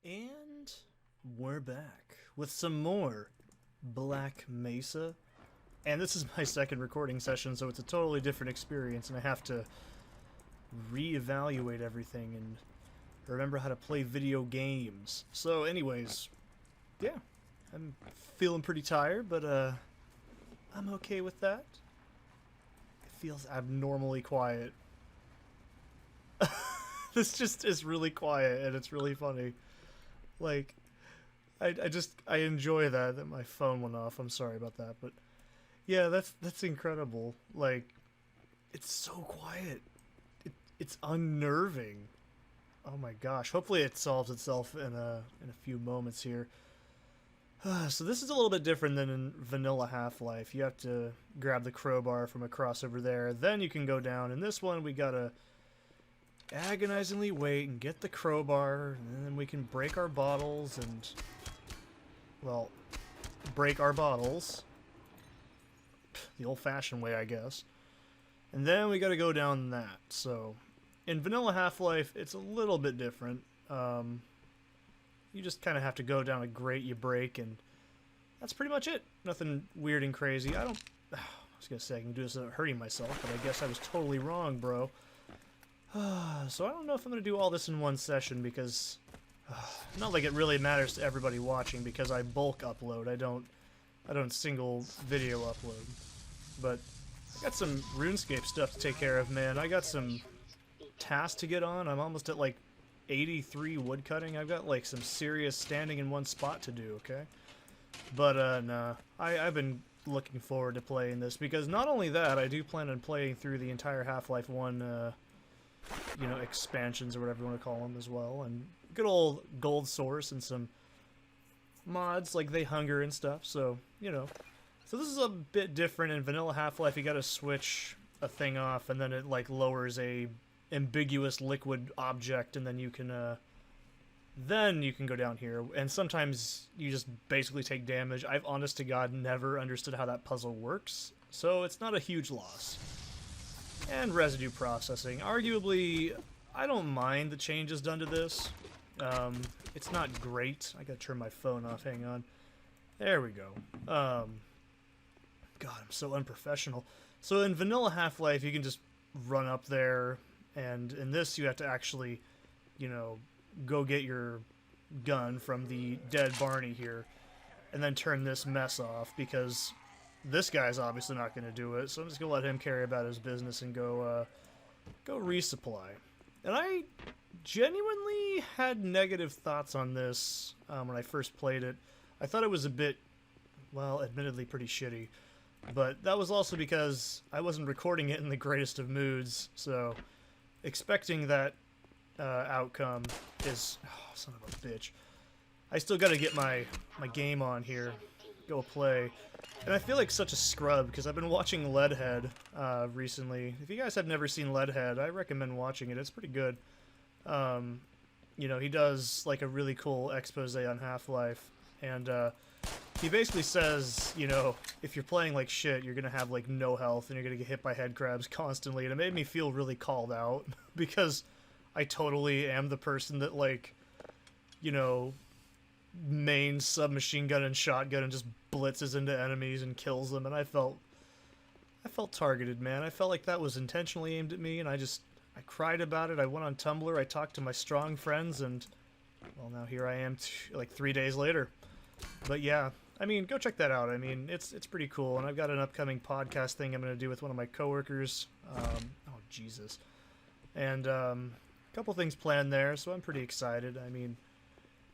And we're back with some more Black Mesa. And this is my second recording session, so it's a totally different experience, and I have to reevaluate everything and remember how to play video games. So anyways, yeah, I'm feeling pretty tired, but I'm okay with that. It feels abnormally quiet. This just is really quiet, and it's really funny. Like, I enjoy that my phone went off. I'm sorry about that, but yeah, that's incredible. Like, it's so quiet. It's unnerving. Oh my gosh. Hopefully it solves itself in a few moments here. So this is a little bit different than in vanilla Half-Life. You have to grab the crowbar from across over there. Then you can go down. In this one, we gotta agonizingly wait and get the crowbar, and then we can break our bottles and, well, break our bottles the old-fashioned way, I guess. And then we gotta go down that. So in vanilla Half-Life, it's a little bit different. You just kind of have to go down a grate you break, and that's pretty much it. Nothing weird and crazy. I was gonna say I can do this without hurting myself, but I guess I was totally wrong, bro. So I don't know if I'm going to do all this in one session, because not like it really matters to everybody watching, because I bulk upload. I don't single video upload. But I got some RuneScape stuff to take care of, man. I got some tasks to get on. I'm almost at like 83 woodcutting. I've got like some serious standing in one spot to do, okay? But nah, I've been looking forward to playing this, because not only that, I do plan on playing through the entire Half-Life 1 expansions or whatever you want to call them as well, and good old gold source and some mods like They Hunger and stuff, so, So this is a bit different. In vanilla Half-Life, you gotta switch a thing off, and then it, like, lowers a ambiguous liquid object, and then you can go down here, and sometimes you just basically take damage. I've, honest to God, never understood how that puzzle works, so it's not a huge loss. And residue processing. Arguably, I don't mind the changes done to this. It's not great. I gotta turn my phone off, hang on. There we go. God, I'm so unprofessional. So in vanilla Half-Life, you can just run up there, and in this you have to actually, go get your gun from the dead Barney here, and then turn this mess off, because this guy's obviously not going to do it, so I'm just going to let him carry about his business and go resupply. And I genuinely had negative thoughts on this when I first played it. I thought it was a bit, well, admittedly pretty shitty. But that was also because I wasn't recording it in the greatest of moods, so expecting that outcome is... Oh, son of a bitch. I still got to get my game on here, go play. And I feel like such a scrub, because I've been watching Leadhead recently. If you guys have never seen Leadhead, I recommend watching it. It's pretty good. He does like a really cool expose on Half-Life, and he basically says, if you're playing like shit, you're gonna have like no health, and you're gonna get hit by head crabs constantly, and it made me feel really called out, because I totally am the person that, like, main submachine gun and shotgun and just blitzes into enemies and kills them, and I felt targeted, man. I felt like that was intentionally aimed at me, and I cried about it. I went on Tumblr, I talked to my strong friends, and, well, now here I am, like 3 days later. But yeah, I mean, go check that out. I mean, it's pretty cool, and I've got an upcoming podcast thing I'm going to do with one of my coworkers. Oh, Jesus. And a couple things planned there, so I'm pretty excited. I mean,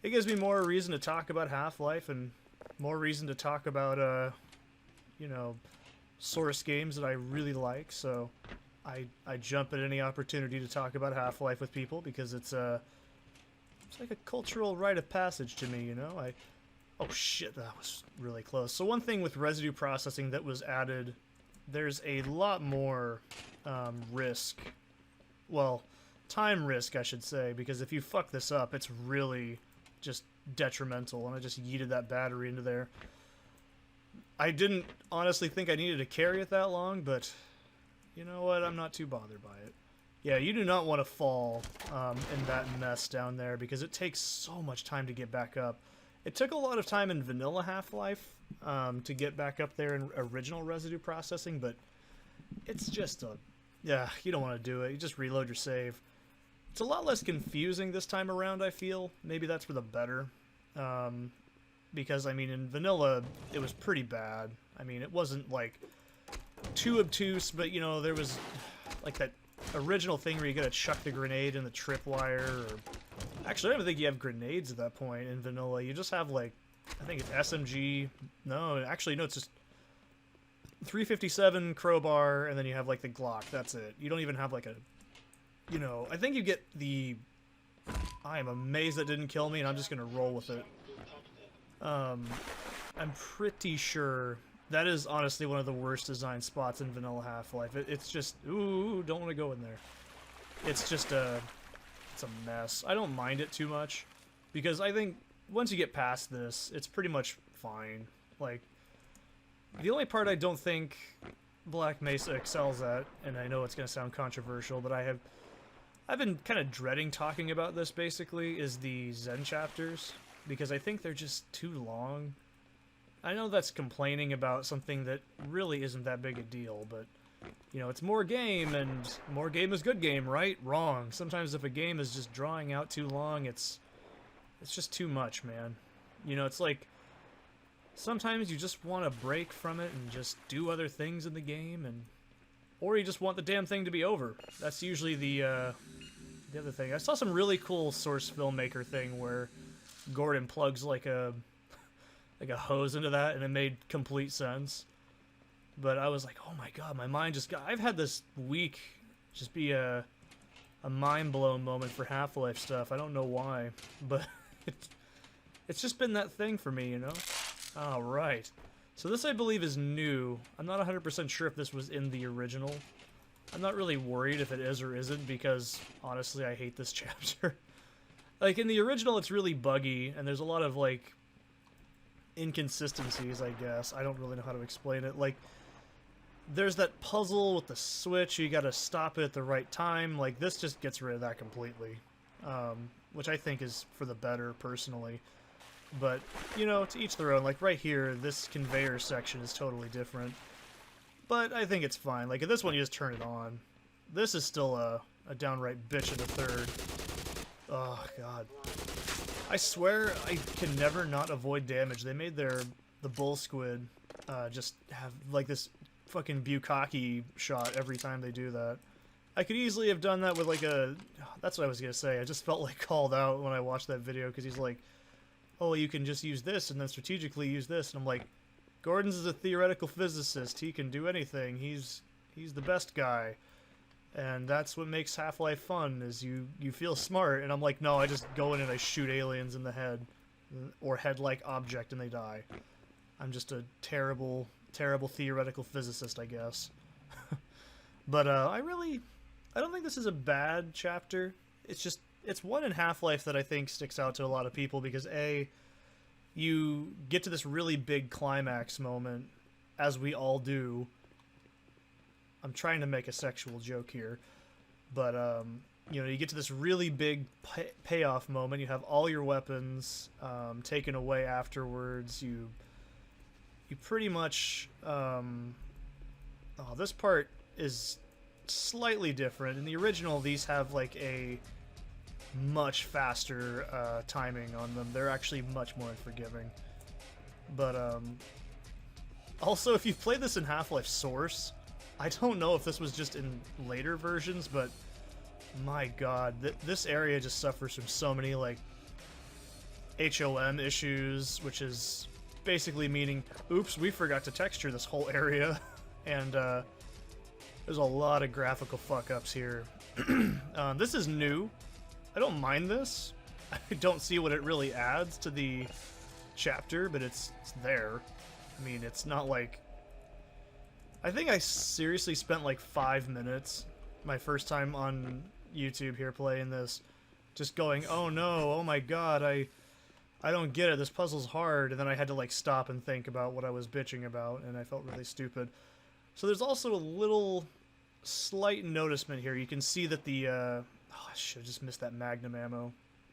it gives me more reason to talk about Half-Life, and more reason to talk about, source games that I really like, so I jump at any opportunity to talk about Half-Life with people, because it's like a cultural rite of passage to me, Oh shit, that was really close. So one thing with residue processing that was added, there's a lot more risk. Well, time risk, I should say, because if you fuck this up, it's really just detrimental, and I just yeeted that battery into there. I didn't honestly think I needed to carry it that long, but you know what? I'm not too bothered by it. Yeah, you do not want to fall in that mess down there because it takes so much time to get back up. It took a lot of time in vanilla Half-Life to get back up there in original residue processing, but it's just a... Yeah, you don't want to do it. You just reload your save. It's a lot less confusing this time around, I feel. Maybe that's for the better. Because, I mean, in vanilla, it was pretty bad. I mean, it wasn't, like, too obtuse, but, you know, there was, like, that original thing where you gotta chuck the grenade in the tripwire, or... Actually, I don't even think you have grenades at that point in vanilla. You just have, like, I think it's SMG... No, actually, no, it's just 357 crowbar, and then you have, like, the Glock. That's it. You don't even have, like, a... You know, I think you get the... I am amazed that didn't kill me, and I'm just gonna roll with it. I'm pretty sure that is honestly one of the worst designed spots in vanilla Half-Life. It's just... Ooh, don't want to go in there. It's just a... It's a mess. I don't mind it too much, because I think once you get past this, it's pretty much fine. Like, the only part I don't think Black Mesa excels at, and I know it's going to sound controversial, but I've been kind of dreading talking about this, basically, is the Zen chapters, because I think they're just too long. I know that's complaining about something that really isn't that big a deal, but, you know, it's more game, and more game is good game, right? Wrong. Sometimes if a game is just drawing out too long, it's just too much, man. You know, it's like, sometimes you just want to break from it and just do other things in the game, and or you just want the damn thing to be over. That's usually the other thing. I saw some really cool Source filmmaker thing where Gordon plugs like a hose into that, and it made complete sense. But I was like, oh my god, my mind just got... I've had this week just be a mind-blown moment for Half-Life stuff. I don't know why, but it's just been that thing for me, you know? Alright. So this, I believe, is new. I'm not 100% sure if this was in the original. I'm not really worried if it is or isn't, because, honestly, I hate this chapter. Like, in the original, it's really buggy, and there's a lot of, like, inconsistencies, I guess. I don't really know how to explain it. Like, there's that puzzle with the switch, you gotta stop it at the right time. Like, this just gets rid of that completely. Which I think is for the better, personally. But, you know, to each their own. Like, right here, this conveyor section is totally different. But I think it's fine. Like, in this one, you just turn it on. This is still a downright bitch of a third. Oh, God. I swear I can never not avoid damage. They made the bull squid just have, like, this fucking bukkake shot every time they do that. I could easily have done that with, like, a... That's what I was gonna say. I just felt, like, called out when I watched that video, because he's like, oh, you can just use this and then strategically use this. And I'm like, Gordon's is a theoretical physicist. He can do anything. He's the best guy. And that's what makes Half-Life fun, is you feel smart. And I'm like, no, I just go in and I shoot aliens in the head. Or head-like object and they die. I'm just a terrible, terrible theoretical physicist, I guess. But I don't think this is a bad chapter. It's one in Half-Life that I think sticks out to a lot of people because, A, you get to this really big climax moment, as we all do. I'm trying to make a sexual joke here, but, you know, you get to this really big payoff moment. You have all your weapons taken away afterwards. You pretty much... this part is slightly different. In the original, these have, like, a much faster timing on them. They're actually much more unforgiving. But also, if you've played this in Half-Life Source, I don't know if this was just in later versions, but my god, this area just suffers from so many, like, HOM issues, which is basically meaning, oops, we forgot to texture this whole area. And there's a lot of graphical fuck-ups here. This is new. I don't mind this. I don't see what it really adds to the chapter, but it's there. I mean, it's not like... I think I seriously spent like 5 minutes my first time on YouTube here playing this, just going, oh no, oh my god, I don't get it, this puzzle's hard, and then I had to like stop and think about what I was bitching about, and I felt really stupid. So there's also a little slight noticement here. You can see that the, oh, I should have just missed that magnum ammo.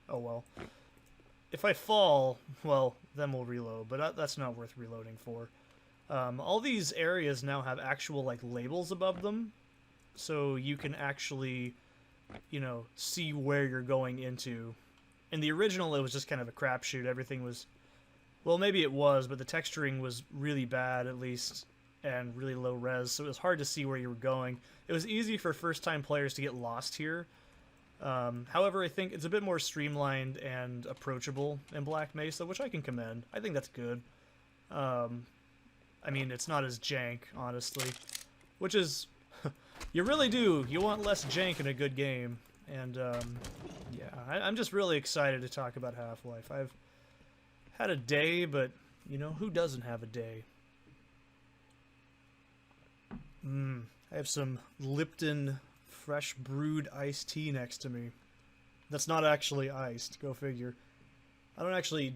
Oh well. If I fall, well, then we'll reload, but that's not worth reloading for. All these areas now have actual, like, labels above them, so you can actually, you know, see where you're going into. In the original, it was just kind of a crapshoot. Everything was, well, maybe it was, but the texturing was really bad, at least, and really low res, so it was hard to see where you were going. It was easy for first-time players to get lost here. However, I think it's a bit more streamlined and approachable in Black Mesa, which I can commend. I think that's good. I mean, it's not as jank, honestly, which is, you really do. You want less jank in a good game, and yeah, I'm just really excited to talk about Half-Life. I've had a day, but, you know, who doesn't have a day? I have some Lipton fresh brewed iced tea next to me. That's not actually iced, go figure. I don't actually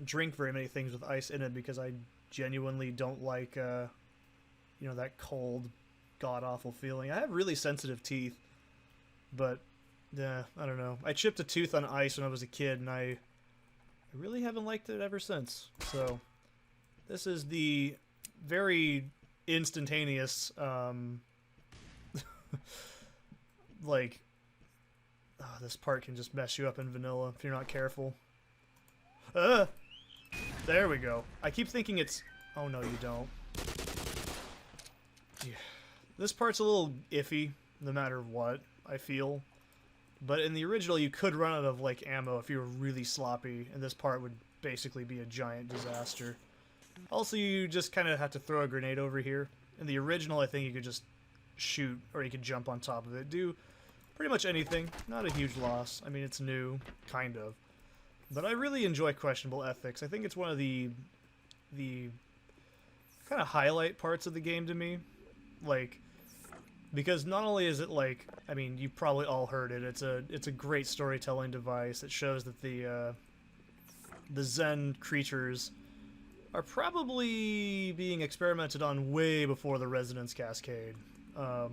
drink very many things with ice in it because I genuinely don't like, you know, that cold, god-awful feeling. I have really sensitive teeth, but, yeah, I don't know. I chipped a tooth on ice when I was a kid, and I really haven't liked it ever since. So, this is the very instantaneous, like, oh, this part can just mess you up in vanilla if you're not careful. There we go. I keep thinking it's... Oh, no, you don't. Yeah. This part's a little iffy, no matter what, I feel. But in the original, you could run out of, like, ammo if you were really sloppy, and this part would basically be a giant disaster. Also, you just kind of have to throw a grenade over here. In the original, I think you could just shoot, or you could jump on top of it. Do pretty much anything. Not a huge loss. I mean, it's new, kind of. But I really enjoy Questionable Ethics. I think it's one of the kind of highlight parts of the game to me. Like, because not only is it like, I mean, you probably all heard it. It's a great storytelling device. It shows that the Zen creatures are probably being experimented on way before the Resonance Cascade. I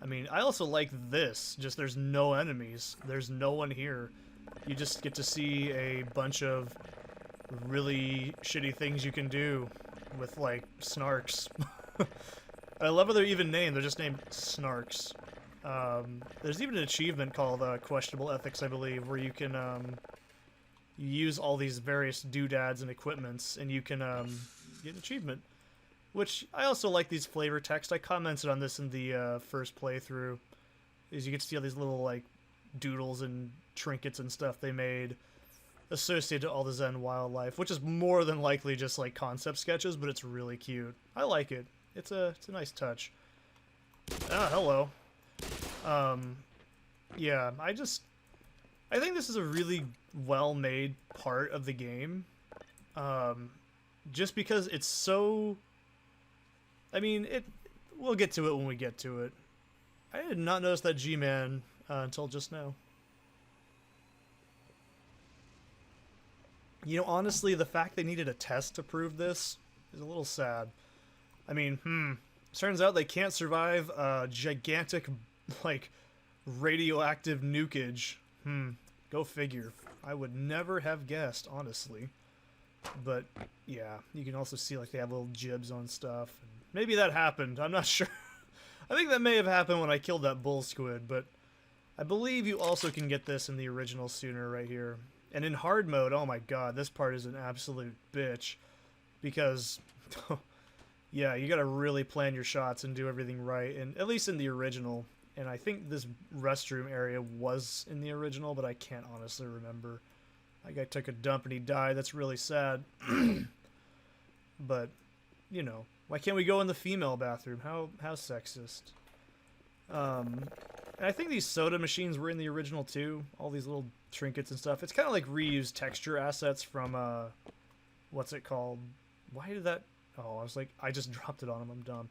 mean, I also like this. Just there's no enemies. There's no one here. You just get to see a bunch of really shitty things you can do with, like, snarks. I love how they're even named. They're just named snarks. There's even an achievement called Questionable Ethics, I believe, where you can you use all these various doodads and equipments, and you can get an achievement. Which, I also like these flavor text. I commented on this in the first playthrough. Is you get to see all these little, like, doodles and trinkets and stuff they made associated to all the Zen wildlife, which is more than likely just, like, concept sketches, but it's really cute. I like it. It's a nice touch. Ah, hello. Yeah, I think this is a really well-made part of the game. Just because it's so... I mean, we'll get to it when we get to it. I did not notice that G-Man until just now. You know, honestly, the fact they needed a test to prove this is a little sad. I mean, turns out they can't survive gigantic, like, radioactive nukage. Go figure. I would never have guessed, honestly. But, yeah, you can also see, like, they have little jibs on stuff. Maybe that happened. I'm not sure. I think that may have happened when I killed that bull squid, but I believe you also can get this in the original sooner right here. And in hard mode, oh my god, this part is an absolute bitch. Because, yeah, you gotta really plan your shots and do everything right, and at least in the original. And I think this restroom area was in the original, but I can't honestly remember. That guy took a dump and he died. That's really sad. But, you know, why can't we go in the female bathroom? How sexist. And I think these soda machines were in the original too. All these little trinkets and stuff. It's kind of like reused texture assets from, what's it called? Why did that... Oh, I was like, I just dropped it on him. I'm dumb.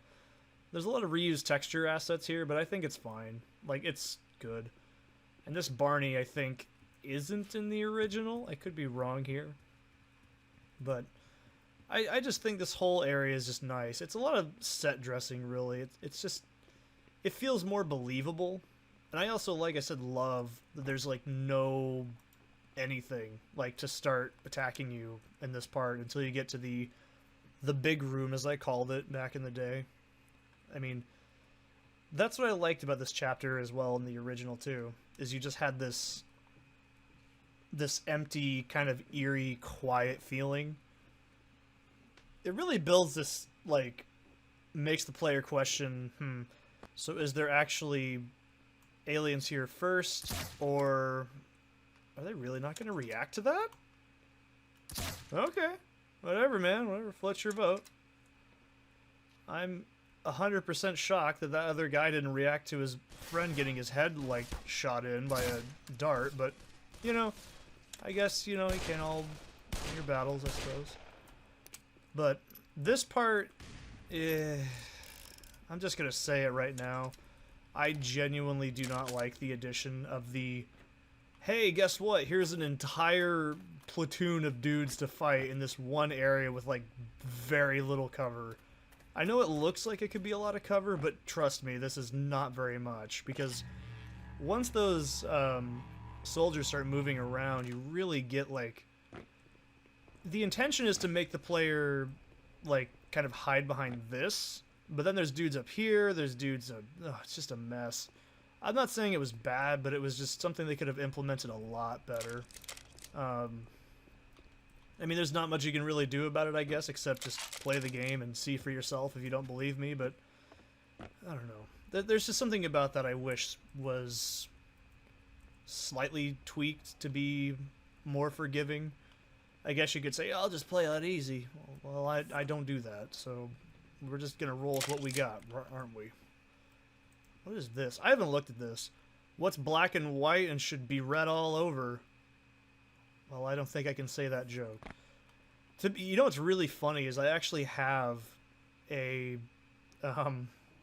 There's a lot of reused texture assets here, but I think it's fine. Like, it's good. And this Barney, I think, isn't in the original. I could be wrong here. But I just think this whole area is just nice. It's a lot of set dressing, really. It's just... it feels more believable. And I also, like I said, love that there's like no anything like to start attacking you in this part until you get to the big room, as I called it back in the day. I mean, that's what I liked about this chapter as well in the original too, is you just had this empty, kind of eerie, quiet feeling. It really builds this, like, makes the player question, so is there actually aliens here first, or are they really not going to react to that? Okay. Whatever, man. Whatever. Floats your boat. I'm 100% shocked that other guy didn't react to his friend getting his head, like, shot in by a dart, but, you know, I guess, you know, you can't all win your battles, I suppose. But this part, I'm just going to say it right now. I genuinely do not like the addition of the, hey, guess what? Here's an entire platoon of dudes to fight in this one area with, like, very little cover. I know it looks like it could be a lot of cover, but trust me, this is not very much, because once those soldiers start moving around, you really get, like, the intention is to make the player, like, kind of hide behind this, but then there's dudes up here, there's dudes up, it's just a mess. I'm not saying it was bad, but it was just something they could have implemented a lot better. I mean, there's not much you can really do about it, I guess, except just play the game and see for yourself if you don't believe me, but I don't know. There's just something about that I wish was slightly tweaked to be more forgiving. I guess you could say, I'll just play that easy. Well, I don't do that, so we're just going to roll with what we got, aren't we? What is this? I haven't looked at this. What's black and white and should be red all over? Well, I don't think I can say that joke. You know what's really funny is I actually have a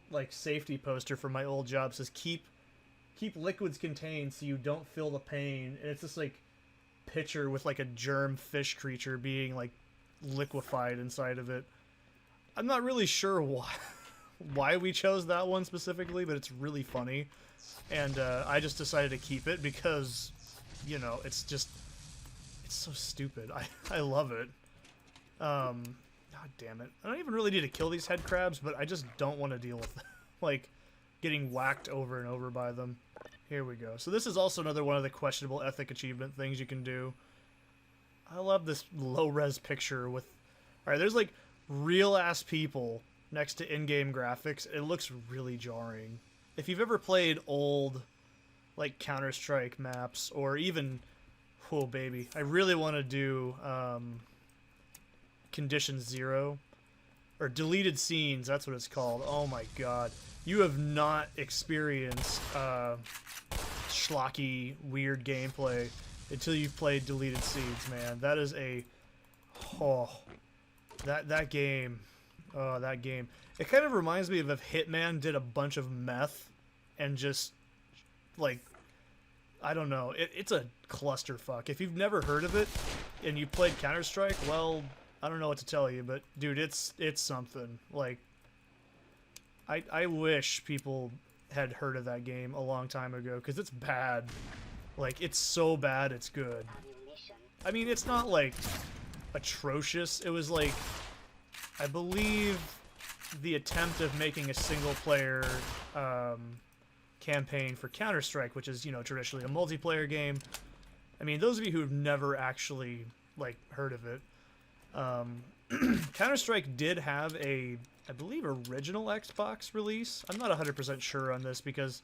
like safety poster from my old job. It says keep liquids contained so you don't feel the pain. And it's this like picture with like a germ fish creature being like liquefied inside of it. I'm not really sure why we chose that one specifically, but it's really funny. And I just decided to keep it because, you know, it's so stupid. I love it. God damn it. I don't even really need to kill these head crabs, but I just don't want to deal with like getting whacked over and over by them. Here we go. So this is also another one of the questionable ethic achievement things you can do. I love this low-res picture with... Alright, there's like real-ass people next to in-game graphics. It looks really jarring. If you've ever played old like Counter-Strike maps, or even... Oh, baby. I really want to do Condition Zero. Or Deleted Scenes, that's what it's called. Oh my god. You have not experienced schlocky, weird gameplay until you've played Deleted Scenes, man. That is a... Oh. That game. Oh, that game. It kind of reminds me of if Hitman did a bunch of meth and just, like... I don't know. It's a clusterfuck. If you've never heard of it and you played Counter-Strike, well, I don't know what to tell you, but dude, it's something. Like, I wish people had heard of that game a long time ago, because it's bad. Like, it's so bad it's good. I mean, it's not, like, atrocious. It was, like, I believe the attempt of making a single-player, campaign for Counter-Strike, which is, you know, traditionally a multiplayer game. I mean, those of you who have never actually, like, heard of it, Counter-Strike did have a, I believe, original Xbox release. I'm not 100% sure on this, because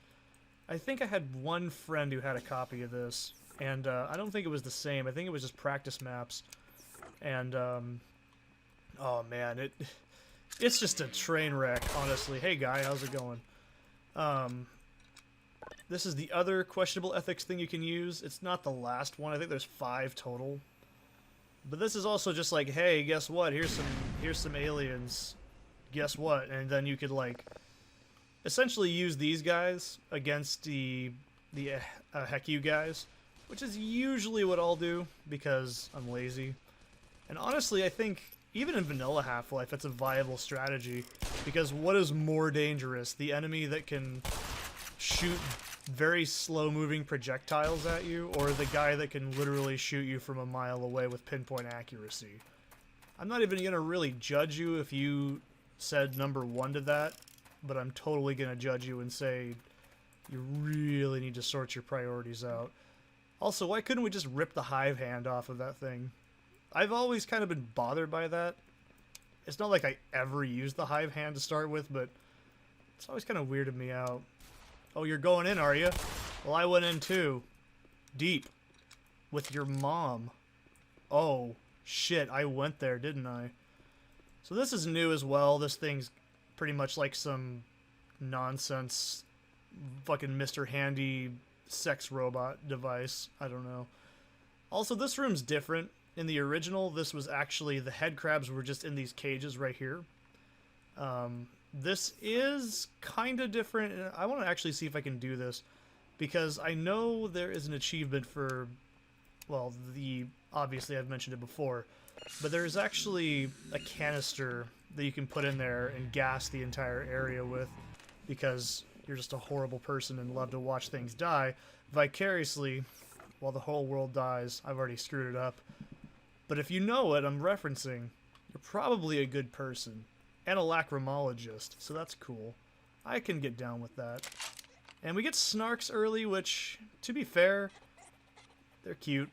I think I had one friend who had a copy of this, and I don't think it was the same. I think it was just practice maps, and, oh man, it's just a train wreck, honestly. Hey guy, how's it going? This is the other questionable ethics thing you can use. It's not the last one. I think there's 5 total. But this is also just like, hey, guess what? Here's some aliens. Guess what? And then you could, like, essentially use these guys against the heck you guys, which is usually what I'll do because I'm lazy. And honestly, I think even in vanilla Half-Life, it's a viable strategy. Because what is more dangerous? The enemy that can shoot very slow-moving projectiles at you, or the guy that can literally shoot you from a mile away with pinpoint accuracy? I'm not even going to really judge you if you said number 1 to that, but I'm totally going to judge you and say you really need to sort your priorities out. Also, why couldn't we just rip the hive hand off of that thing? I've always kind of been bothered by that. It's not like I ever used the hive hand to start with, but it's always kind of weirded me out. Oh, you're going in, are you? Well, I went in too. Deep. With your mom. Oh, shit, I went there, didn't I? So this is new as well. This thing's pretty much like some nonsense fucking Mr. Handy sex robot device. I don't know. Also, this room's different. In the original, this was actually, the head crabs were just in these cages right here. This is kind of different. I want to actually see if I can do this, because I know there is an achievement for, well, obviously I've mentioned it before, but there's actually a canister that you can put in there and gas the entire area with, because you're just a horrible person and love to watch things die vicariously while the whole world dies. I've already screwed it up. But if you know what I'm referencing, you're probably a good person. And a lacrimologist, so that's cool. I can get down with that. And we get snarks early, which, to be fair, they're cute.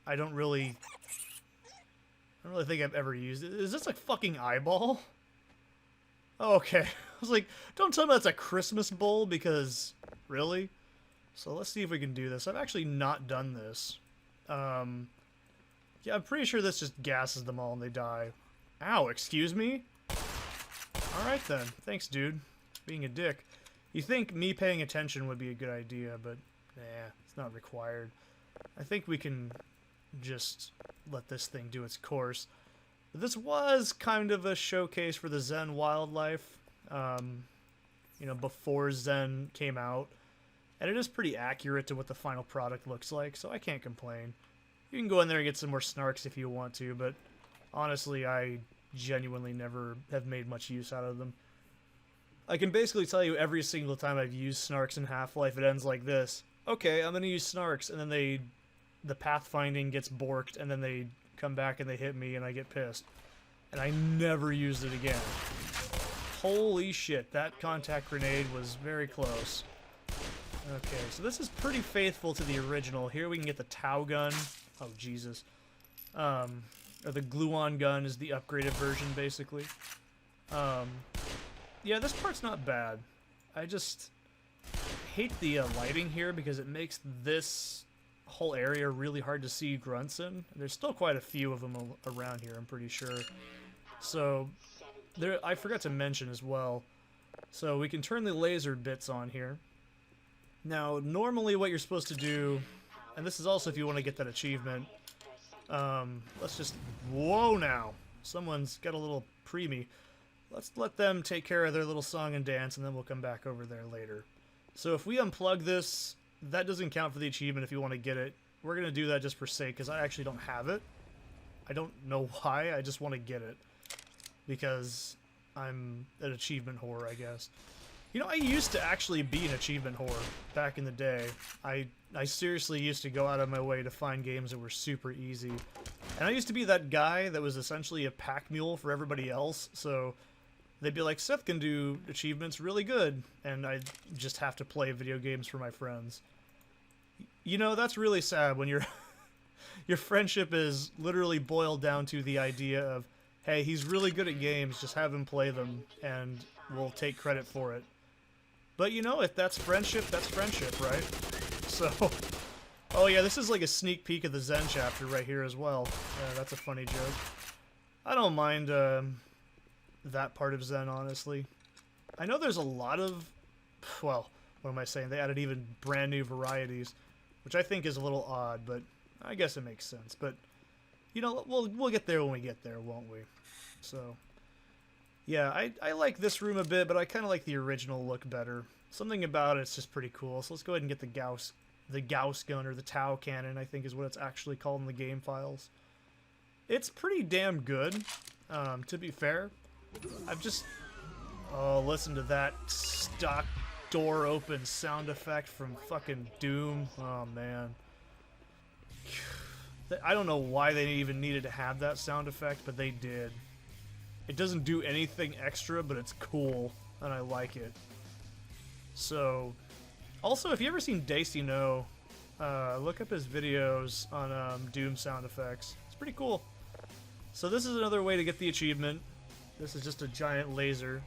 I don't really think I've ever used it. Is this a fucking eyeball? Oh, okay. I was like, don't tell me that's a Christmas bowl, because, really? So let's see if we can do this. I've actually not done this. Yeah, I'm pretty sure this just gasses them all and they die. Ow, excuse me? Alright then. Thanks, dude. Being a dick. You think me paying attention would be a good idea, but nah, it's not required. I think we can just let this thing do its course. But this was kind of a showcase for the Zen wildlife, you know, before Zen came out. And it is pretty accurate to what the final product looks like, so I can't complain. You can go in there and get some more snarks if you want to, but honestly, I genuinely never have made much use out of them. I can basically tell you every single time I've used snarks in Half-Life, it ends like this. Okay, I'm gonna use snarks, and then the pathfinding gets borked, and then they come back and they hit me, and I get pissed. And I never used it again. Holy shit, that contact grenade was very close. Okay, so this is pretty faithful to the original. Here we can get the Tau gun. Oh, Jesus. Or the gluon gun is the upgraded version, basically. Yeah, this part's not bad. I just hate the lighting here because it makes this whole area really hard to see grunts in. There's still quite a few of them around here, I'm pretty sure. So, I forgot to mention as well. So we can turn the laser bits on here. Now, normally what you're supposed to do, and this is also if you want to get that achievement, let's just, whoa now, someone's got a little preemie. Let's let them take care of their little song and dance, and then we'll come back over there later. So if we unplug this, that doesn't count for the achievement if you want to get it. We're going to do that just for sake, because I actually don't have it. I don't know why, I just want to get it. Because I'm an achievement whore, I guess. You know, I used to actually be an achievement whore back in the day. I seriously used to go out of my way to find games that were super easy. And I used to be that guy that was essentially a pack mule for everybody else, so they'd be like, Seth can do achievements really good, and I'd just have to play video games for my friends. You know, that's really sad when your friendship is literally boiled down to the idea of, hey, he's really good at games, just have him play them, and we'll take credit for it. But you know, if that's friendship, right? So, oh yeah, this is like a sneak peek of the Zen chapter right here as well. Yeah, that's a funny joke. I don't mind that part of Zen, honestly. I know there's a lot of, well, what am I saying? They added even brand new varieties, which I think is a little odd, but I guess it makes sense. But, you know, we'll get there when we get there, won't we? So, yeah, I like this room a bit, but I kind of like the original look better. Something about it's just pretty cool. So let's go ahead and get the Gauss gun, or the Tau cannon, I think is what it's actually called in the game files. It's pretty damn good. To be fair, I've just... Oh, listen to that stock door open sound effect from fucking Doom. Oh, man. I don't know why they even needed to have that sound effect, but they did. It doesn't do anything extra, but it's cool, and I like it. So, also, if you ever seen Dacey No, look up his videos on Doom sound effects. It's pretty cool. So this is another way to get the achievement. This is just a giant laser.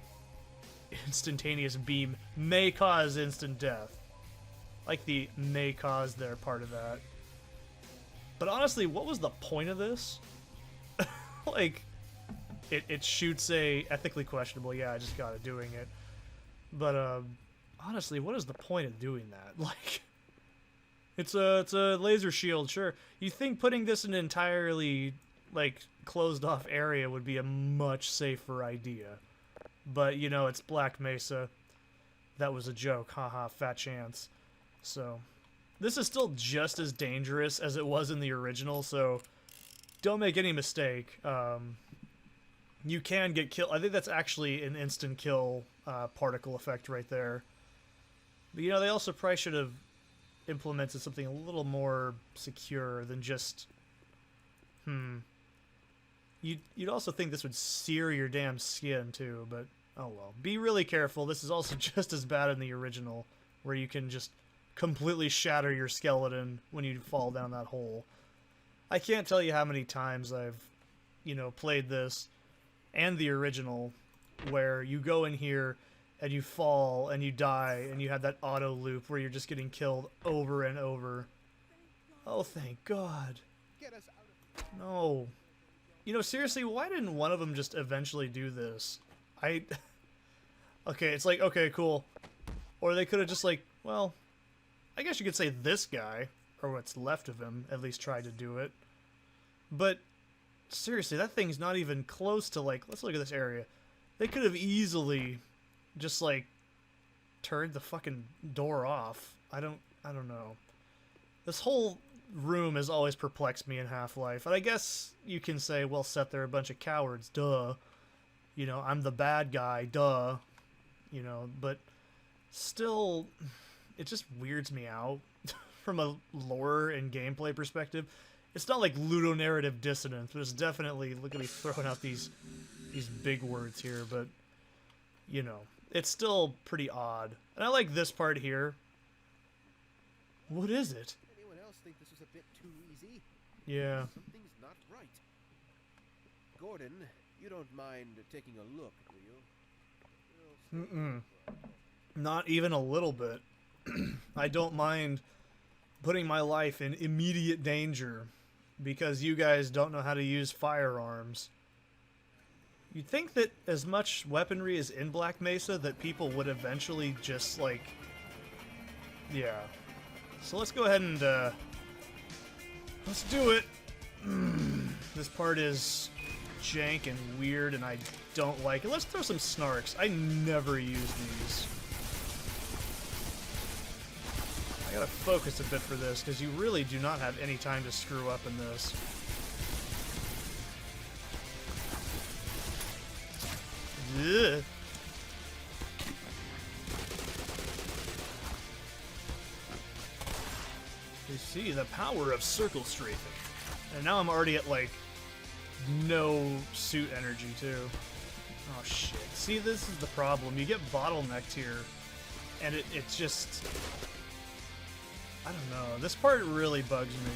Instantaneous beam may cause instant death. Like the may cause there part of that. But honestly, what was the point of this? Like, it shoots a ethically questionable. Yeah, I just got it doing it. But honestly, what is the point of doing that? Like, it's a laser shield, sure. You think putting this in an entirely like closed off area would be a much safer idea. But you know, it's Black Mesa. That was a joke, haha, fat chance. So this is still just as dangerous as it was in the original, so don't make any mistake. You can get killed. I think that's actually an instant kill particle effect right there. But you know, they also probably should have implemented something a little more secure than just... You'd also think this would sear your damn skin too, but oh well. Be really careful. This is also just as bad in the original, where you can just completely shatter your skeleton when you fall down that hole. I can't tell you how many times I've, you know, played this and the original, where you go in here and you fall and you die and you have that auto loop where you're just getting killed over and over. Oh, thank God. No. You know, seriously, why didn't one of them just eventually do this? Okay, it's like, okay, cool. Or they could have just like, well, I guess you could say this guy, or what's left of him, at least tried to do it. But, seriously, that thing's not even close to, like, let's look at this area. They could have easily just, like, turned the fucking door off. I don't know. This whole room has always perplexed me in Half-Life. And I guess you can say, well, Seth, they're a bunch of cowards, duh. You know, I'm the bad guy, duh. You know, but still, it just weirds me out from a lore and gameplay perspective. It's not like ludonarrative dissonance, but it's definitely, look at me throwing out these big words here, but, you know, it's still pretty odd. And I like this part here. What is it? Anyone else think this was a bit too easy? Yeah. Something's not right. Gordon, you don't mind taking a look, do you? Not even a little bit. I don't mind putting my life in immediate danger because you guys don't know how to use firearms. You'd think that as much weaponry is in Black Mesa that people would eventually just, like... Yeah. So let's go ahead and, let's do it! This part is jank and weird and I don't like it. Let's throw some snarks. I never use these. I gotta focus a bit for this, because you really do not have any time to screw up in this. Ugh. You see the power of circle strafing. And now I'm already at, like, no suit energy, too. Oh, shit. See, this is the problem. You get bottlenecked here, and it's just... I don't know. This part really bugs me.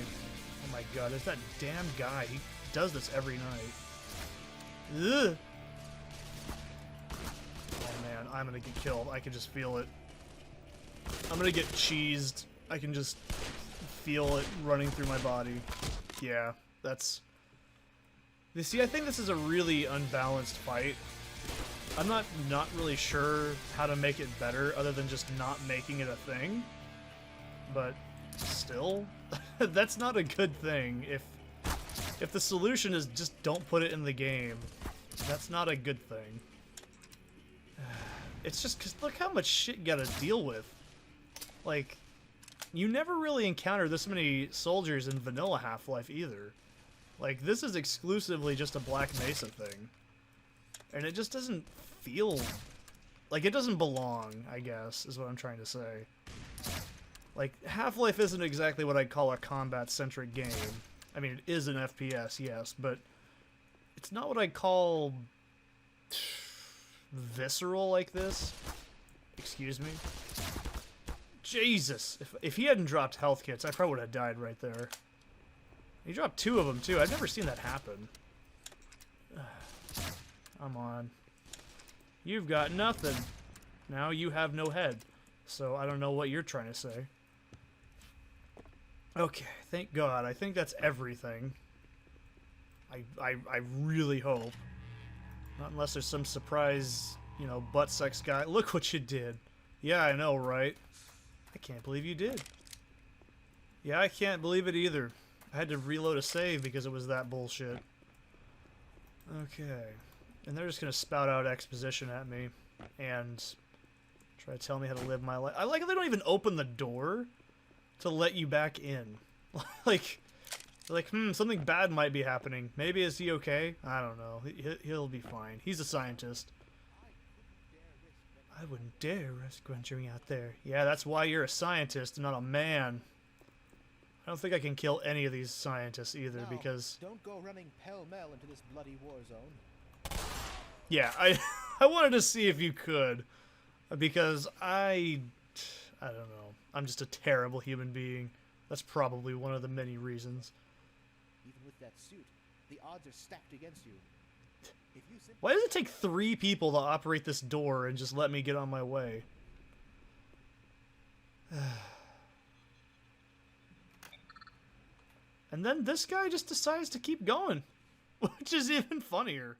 Oh my God, there's that damn guy. He does this every night. Ugh. Oh man, I'm gonna get killed. I can just feel it. I'm gonna get cheesed. I can just feel it running through my body. Yeah, that's... You see, I think this is a really unbalanced fight. I'm not really sure how to make it better other than just not making it a thing. But still, that's not a good thing. If the solution is just don't put it in the game, that's not a good thing. It's just because look how much shit you gotta deal with. Like, you never really encounter this many soldiers in vanilla Half-Life either. Like, this is exclusively just a Black Mesa thing. And it just doesn't feel... like, it doesn't belong, I guess, is what I'm trying to say. Like, Half-Life isn't exactly what I'd call a combat-centric game. I mean, it is an FPS, yes, but it's not what I'd call visceral like this. Excuse me? Jesus! If he hadn't dropped health kits, I probably would have died right there. He dropped 2 of them, too. I've never seen that happen. Come on. You've got nothing. Now you have no head. So I don't know what you're trying to say. Okay, thank God. I think that's everything. I really hope. Not unless there's some surprise, you know, butt sex guy. Look what you did. Yeah, I know, right? I can't believe you did. Yeah, I can't believe it either. I had to reload a save because it was that bullshit. Okay. And they're just gonna spout out exposition at me and try to tell me how to live my life. I like how they don't even open the door to let you back in. like, something bad might be happening. Maybe is he okay? I don't know. He'll be fine. He's a scientist. I wouldn't dare risk venturing out there. Yeah, that's why you're a scientist and not a man. I don't think I can kill any of these scientists either, now, because... don't go running pell-mell into this bloody war zone. Yeah, I wanted to see if you could, because I don't know. I'm just a terrible human being. That's probably one of the many reasons. Even with that suit, the odds are stacked against you. If you simply... Why does it take 3 people to operate this door and just let me get on my way? And then this guy just decides to keep going, which is even funnier.